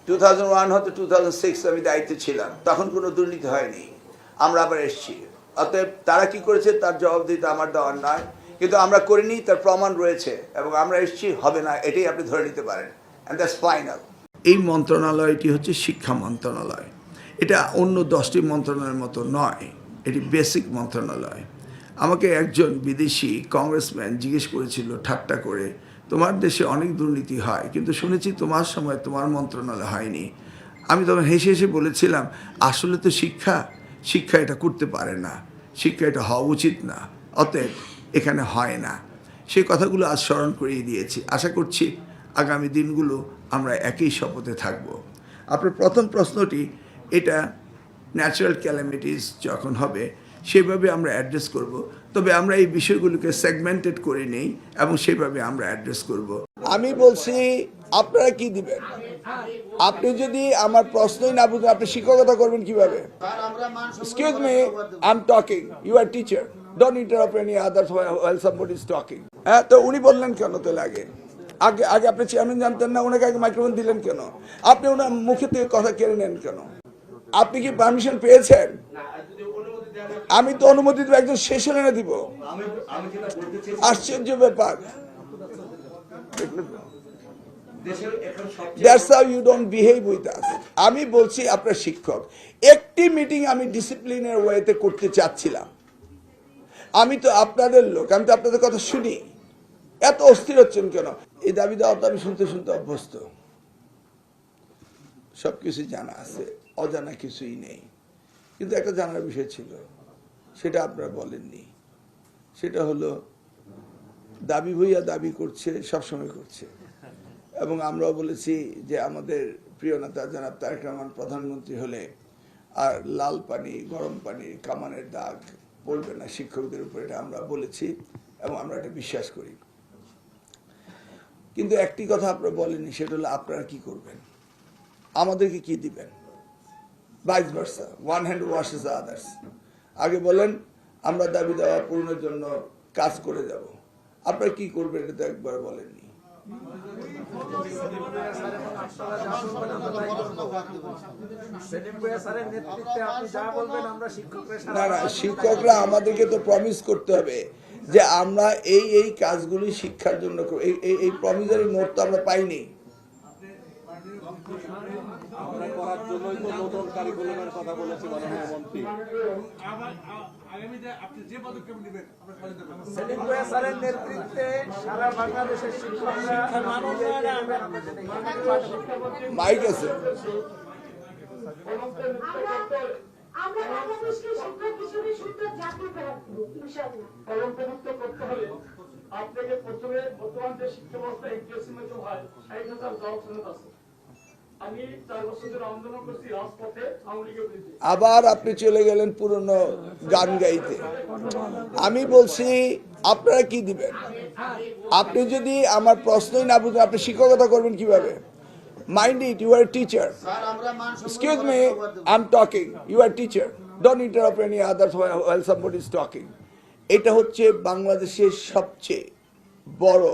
2001 হতে 2006 আমি দায়িত্বে ছিলাম, তখন কোনো দুর্নীতি হয়নি, আমরা আবার এসেছি। অতএব তারা কি করেছে তার জবাব দিতে আমার দেওয়ার নয়, কিন্তু আমরা করিনি তার প্রমাণ রয়েছে, এবং আমরা এসেছি, হবে না এটাই আপনি ধরে নিতে পারেন, অ্যান্ড দ্যাটস ফাইনাল। এই মন্ত্রণালয়টি হচ্ছে শিক্ষা মন্ত্রণালয়, এটা অন্য 10টি মন্ত্রণালয়ের মতো নয়, এটি বেসিক মন্ত্রণালয়। আমাকে একজন বিদেশি কংগ্রেসম্যান জিজ্ঞেস করেছিল ঠাট্টা করে, তোমার দেশে অনেক দুর্নীতি হয়, কিন্তু শুনেছি তোমার সময় তোমার মন্ত্রণালয় হয়নি। আমি তখন হেসে হেসে বলেছিলাম, আসলে তো শিক্ষা এটা করতে পারে না, শিক্ষা এটা হওয়া উচিত না, অতএব এখানে হয় না। সেই কথাগুলো আজ স্মরণ করিয়ে দিয়েছি। আশা করছি আগামী দিনগুলো আমরা একই শপথে থাকব। আপনার প্রথম প্রশ্নটি, এটা ন্যাচারাল ক্যালামিটিস যখন হবে সেভাবে আমরা অ্যাড্রেস করব, তবে আমরা এই বিষয়গুলোকে সেগমেন্টেড করে নেই এবং সেভাবে আমরা অ্যাড্রেস করব। আমি বলছি আপনারা কি দিবেন? আপনি যদি আমার প্রশ্নই না বুঝেন আপনি শিক্ষকতা করবেন কিভাবে? Excuse me, I am talking, you are teacher, don't interrupt any others while somebody is talking. হ্যাঁ, তো উনি বললেন কেন তো আগে আগে আপনি চেয়ারম্যান জানতেন না, ওনাকে আগে মাইক্রোফোন দিলেন কেন? আপনি ওনার মুখে থেকে কথা কেড়ে নেন কেন? আপনি কি পারমিশন পেয়েছেন? আমি তো অনুমতি দেবো, একজন শেষ হলে দিব। আশ্চর্য ব্যাপার। That's how you don't behave with us. আমি বলছি আপনার শিক্ষক, একটি মিটিং আমি ডিসিপ্লিনের ওয়েতে করতে চাচ্ছিলাম। আমি তো আপনাদের লোক, আমি তো আপনাদের কথা শুনি, এত অস্থির হচ্ছেন কেন? এই দাবি দাওয়া তো আমি শুনতে শুনতে অভ্যস্ত, সবকিছু জানা আছে, অজানা কিছুই নেই। কিন্তু একটা জানার বিষয় ছিল, সেটা আপনারা বলেননি। সেটা হলো দাবি ভইয়া দাবি করছে, সবসময় করছে, এবং আমরাও বলেছি যে আমাদের প্রিয় নেতা জনাব তারেক রহমান প্রধানমন্ত্রী হলে আর লাল পানি গরম পানি কামানের দাগ পড়বে না শিক্ষকদের উপর, এটা আমরা বলেছি এবং আমরা এটা বিশ্বাস করি। কিন্তু একটি কথা আপনারা বলেননি, সেটা হলো আপনারা কি করবেন, আমাদেরকে কি দিবেন? Vice versa, one hand washes the others. আগে বলেন আমরা দাবি দেওয়া পূরণের জন্য কাজ করে যাব, আপনারা কি করবেন এটা তো একবার বলেননি। না না, শিক্ষকরা আমাদেরকে তো প্রমিস করতে হবে যে আমরা এই কাজগুলি শিক্ষার জন্য এই প্রমিসারি নোট তো আমরা পাইনি। মাইক আছে, আমরা বাংলাদেশকে শিক্ষক হিসেবে সুন্দর জাতি করতে হলে আপনাকে প্রথমে বর্তমান যে শিক্ষা ব্যবস্থা এগ্রেসিভ হয় 60,000 জব শূন্য আছে। আমি 4 বছর ধরে আন্দোলন করছি রাজপথে আওয়ামী লীগের বিরুদ্ধে, আবার আপনি চলে গেলেন পুরনো গান গাইতে। আমি বলছি আপনারা কি দিবেন? আপনি যদি আমার প্রশ্নই না বুঝেন আপনি শিক্ষকতা করবেন কিভাবে? Mind it, you are a teacher. Excuse me, I'm talking. You are a teacher. Don't interrupt any others while somebody is talking. এটা হচ্ছে বাংলাদেশের সবচেয়ে বড়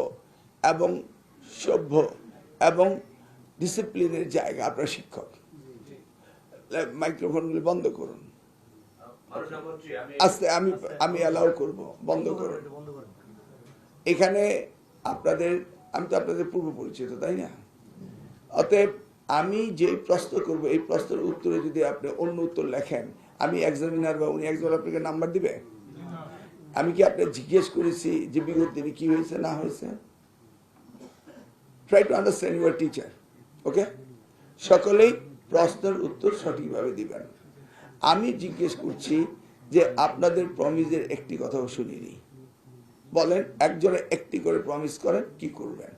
এবং সভ্য এবং ডিসিপ্লিনের জায়গা। আপনার শিক্ষক, মাইক্রোফোনগুলি বন্ধ করুন আস্তে, আমি অ্যালাউ করব, বন্ধ করুন। এখানে আপনাদের, আমি তো আপনাদের পূর্ব পরিচিত, তাই না? অতএব আমি যে প্রশ্ন করব এই প্রশ্নের উত্তরে যদি আপনি অন্য উত্তর লেখেন, আমি এক্সামিনার বা উনি একজন আপনাকে নাম্বার দিবে? আমি কি আপনি জিজ্ঞেস করেছি যে বিগত দিনে কি হয়েছে না হয়েছে? Try to understand, you are teacher, okay? সকলেই প্রশ্নের উত্তর সঠিকভাবে দিবেন। আমি জিজ্ঞেস করছি যে আপনাদের প্রমিসের একটি কথাও শুনিনি। বলেন, একজনে একটি করে প্রমিস করেন, কি করবেন?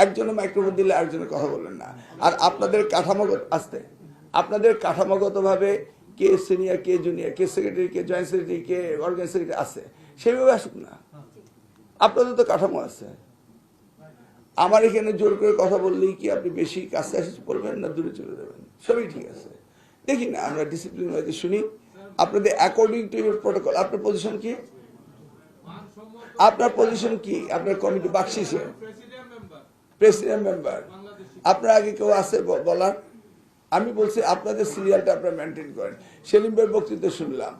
একজনে মাইক্রোফোন দিলে আরেকজনের কথা বললেন না। আর আপনাদের কাঠামোগত আসতে, আপনাদের কাঠামোগতভাবে কে সিনিয়র, কে জুনিয়র, কে সেক্রেটারি, কে জয়েন্ট সেক্রেটারি, কে অর্গানাইজ সেক্রেটারি আছে, সেইভাবে আসুক না। আপনাদের তো কাঠামো আছে। আমার এখানে জোর করে কথা বললেই কি আপনি বেশি কাছে বলবেন না দূরে চলে যাবেন? সবই ঠিক আছে, দেখি না আমরা ডিসিপ্লিন হয়তো শুনি আপনাদের অ্যাকর্ডিং টু ইউর প্রটোকল। আপনার পজিশন কি? আপনার পজিশন কি? আপনার কমিটি বাকশিসে প্রেসিডেন্ট মেম্বার। আপনার আগে কেউ আছে বলার? আমি বলছি আপনাদের সিরিয়ালটা আপনারা মেনটেন করেন। সেলিম ভাইয়ের বক্তৃতা শুনলাম,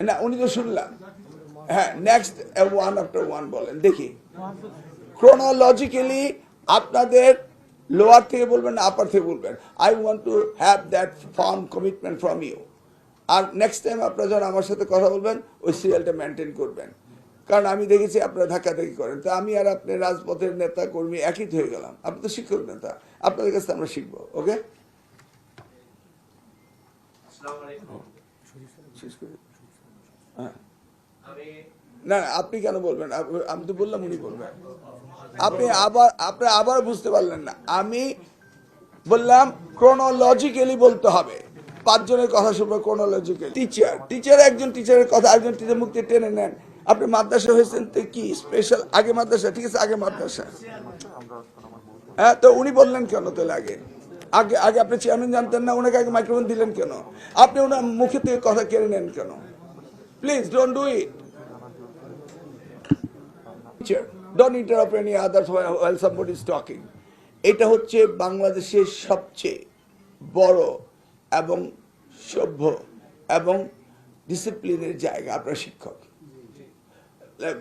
না উনি তো শুনলাম। হ্যাঁ, নেক্সট ওয়ান আফটার ওয়ান বলেন দেখি। ক্রোনোলজিক্যালি আপনাদের লোয়ার থেকে বলবেন না আপার থেকে বলবেন। I want to have that firm commitment from you. আর নেক্সট টাইম আপনারা যখন আমার সাথে কথা বলবেন ওই সিরিয়ালটা মেনটেন করবেন, কারণ আমি দেখেছি আপনারা ধাক্কাধাক্কি করেন। তো আমি আর আপনি রাজপথের নেতা কর্মী একই তো হয়ে গেলাম। আপনি তো শিক্ষক নেতা, আপনাদের কাছে আমরা শিখবো। ওকে, শেষ করি। হ্যাঁ, না না, আপনি কেন বলবেন? আমি তো বললাম উনি বলবেন। আপনি আবার বুঝতে পারলেন না। আমি বললাম ক্রোনোলজিক্যালি বলতে হবে। 5 জনের কথা শুনবো ক্রোনোলজিক্যালি। টিচার একজন টিচারের কথা আরেকজন টিচার মুখ থেকে টেনে নেন। আপনি মাদ্রাসা হয়েছেন তো কি স্পেশাল? আগে মাদ্রাসা, ঠিক আছে, আগে মাদ্রাসা। হ্যাঁ, তো উনি বললেন কেন তাহলে? আগে আগে আগে আপনি চেয়ারম্যান জানতেন না? ওনাকে আগে মাইক্রোফোন দিলেন কেন? আপনি ওনার মুখে থেকে কথা কেড়ে নেন কেন? Please don't do it. Don't interrupt any others while somebody is talking. এটা হচ্ছে বাংলাদেশের সবচেয়ে বড় এবং সভ্য এবং ডিসিপ্লিনের জায়গা। আপনার শিক্ষক,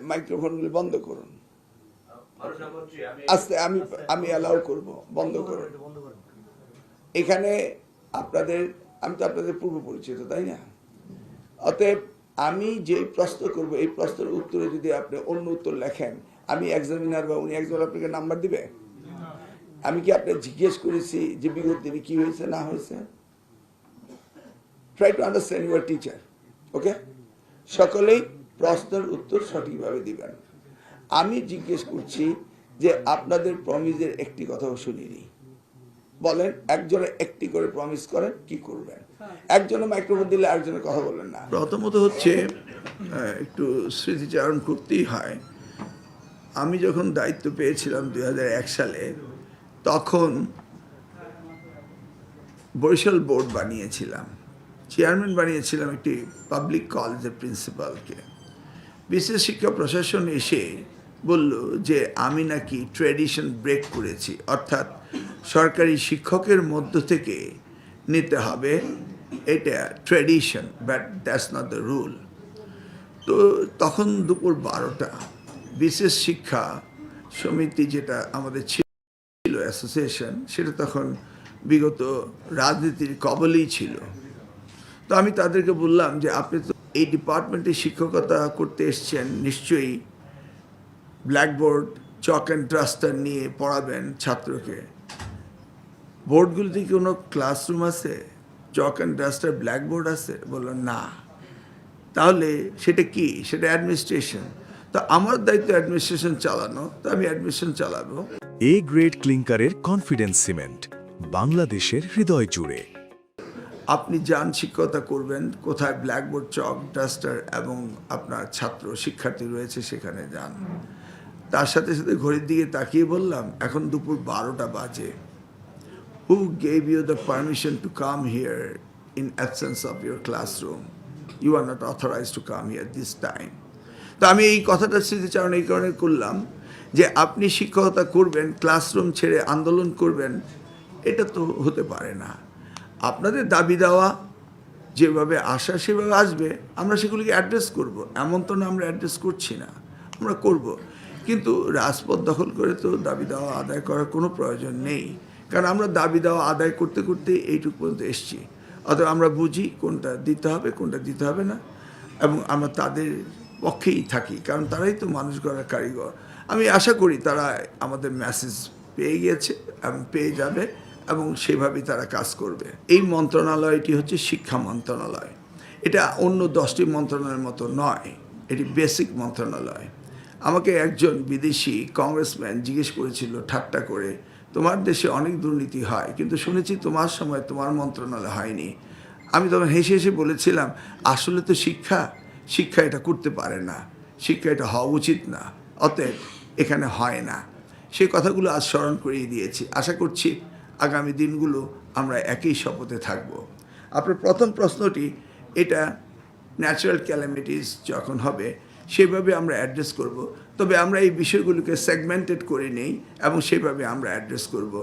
মাইক্রোফোনগুলো বন্ধ করুন। আস্তে, আমি অ্যালাউ করব, বন্ধ করুন। এখানে আপনাদের, আমি তো আপনাদের পূর্ব পরিচিত, তাই না? অতএব আমি যে প্রশ্ন করব এই প্রশ্নের উত্তরে যদি আপনি অন্য উত্তর লেখেন, আমি এক্সামিনার বা উনি একজন আপনাকে নাম্বার দিবে? আমি কি আপনি জিজ্ঞেস করেছি যে বিগত দিনে কি হয়েছে না হয়েছে? Try to understand your teacher. Okay, সকলেই প্রশ্নের উত্তর সঠিকভাবে দিবেন। আমি জিজ্ঞেস করছি যে আপনাদের প্রমিসের একটি কথাও শুনিনি। বলেন, একজনে একটি করে প্রমিস করেন, কি করবেন? একজনে মাইক্রোফোন দিলে আরেকজনের কথা বলেন না। প্রথমত হচ্ছে একটু স্মৃতিচারণ করতেই হয়। আমি যখন দায়িত্ব পেয়েছিলাম 2001 সালে, তখন বরিশাল বোর্ড বানিয়েছিলাম, চেয়ারম্যান বানিয়েছিলাম একটি পাবলিক কলেজের প্রিন্সিপালকে। বিশেষ শিক্ষা প্রশাসন এসে বলল যে আমি নাকি ট্র্যাডিশন ব্রেক করেছি, অর্থাৎ সরকারি শিক্ষকের মধ্য থেকে নিতে হবে, এটা tradition, but that's not the rule. তো তখন দুপুর 12টা বিশেষ শিক্ষা সমিতি, যেটা আমাদের ছিল অ্যাসোসিয়েশন, সেটা তখন বিগত রাজনীতির কবলেই ছিল। তো আমি তাদেরকে বললাম যে আপনি তো এই ডিপার্টমেন্টে শিক্ষকতা করতে এসছেন, নিশ্চয়ই ব্ল্যাকবোর্ড, চক অ্যান্ড ডাস্টার নিয়ে পড়াবেন ছাত্রকে। বোর্ডগুলোতে কি কোনো ক্লাসরুম আছে? চক অ্যান্ড ডাস্টার, ব্ল্যাকবোর্ড আছে? বললো না। তাহলে সেটা কি? সেটা অ্যাডমিনিস্ট্রেশন। তো আমার দায়িত্ব অ্যাডমিনিস্ট্রেশন চালানো, তো আমি অ্যাডমিনিস্ট্রেশন চালাবো। এ গ্রেড ক্লিংকারের কনফিডেন্স সিমেন্ট, বাংলাদেশের হৃদয় জুড়ে। আপনি যান শিক্ষকতা করবেন, কোথায় ব্ল্যাকবোর্ড, চক, ডাস্টার এবং আপনার ছাত্র শিক্ষার্থী রয়েছে সেখানে যান। তার সাথে সাথে ঘড়ির দিকে তাকিয়ে বললাম, এখন দুপুর 12টা বাজে। Who gave you the permission to come here in absence of your classroom? You are not authorized to come here this time. তো আমি এই কথাটা স্মৃতিচারণ এই কারণে করলাম যে আপনি শিক্ষকতা করবেন, ক্লাসরুম ছেড়ে আন্দোলন করবেন, এটা তো হতে পারে না। আপনাদের দাবি দেওয়া যেভাবে আসা সেভাবে আসবে, আমরা সেগুলিকে অ্যাড্রেস করব। এমন তো না আমরা অ্যাড্রেস করছি না, আমরা করব। কিন্তু রাজপথ দখল করে তো দাবি দেওয়া আদায় করার কোনো প্রয়োজন নেই, কারণ আমরা দাবি দেওয়া আদায় করতে করতে এইটুকু পর্যন্ত এসছি। অতএব আমরা বুঝি কোনটা দিতে হবে কোনটা দিতে হবে না, এবং আমরা তাদের পক্ষেই থাকি, কারণ তারাই তো মানুষ গড়ার কারিগর। আমি আশা করি তারা আমাদের মেসেজ পেয়ে গিয়েছে এবং পেয়ে যাবে, এবং সেভাবেই তারা কাজ করবে। এই মন্ত্রণালয়টি হচ্ছে শিক্ষা মন্ত্রণালয়। এটা অন্য 10টি মন্ত্রণালয়ের মতো নয়, এটি বেসিক মন্ত্রণালয়। আমাকে একজন বিদেশি কংগ্রেসম্যান জিজ্ঞেস করেছিল ঠাট্টা করে, তোমার দেশে অনেক দুর্নীতি হয়, কিন্তু শুনেছি তোমার সময় তোমার মন্ত্রণালয় হয়নি। আমি তখন হেসে হেসে বলেছিলাম, আসলে তো শিক্ষা এটা করতে পারে না, শিক্ষা এটা হওয়া উচিত না, অতএব এখানে হয় না। সেই কথাগুলো আজ স্মরণ করিয়ে দিয়েছি। আশা করছি আগামী দিনগুলো আমরা একই শপথে থাকব। আপনার প্রথম প্রশ্নটি, এটা ন্যাচারাল ক্যালামিটিস যখন হবে সেভাবে আমরা অ্যাড্রেস করব। তবে আমরা এই বিষয়গুলোকে সেগমেন্টেড করে নেই এবং সেভাবে আমরা অ্যাড্রেস করব।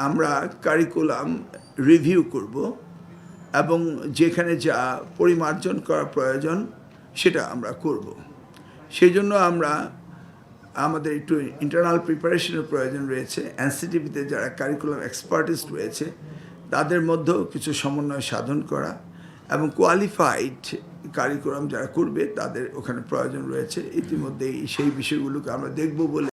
আমরা কারিকুলাম রিভিউ করব এবং যেখানে যা পরিমার্জন করা প্রয়োজন সেটা আমরা করব। সেই জন্য আমাদের একটু ইন্টারনাল প্রিপারেশনের প্রয়োজন রয়েছে। এনসিটিভিতে যারা কারিকুলাম এক্সপার্টিস্ট রয়েছে তাদের মধ্যেও কিছু সমন্বয় সাধন করা এবং কোয়ালিফাইড কারিকুলাম যারা করবে তাদের ওখানে প্রয়োজন রয়েছে। ইতিমধ্যেই সেই বিষয়গুলোকে আমরা দেখব বলে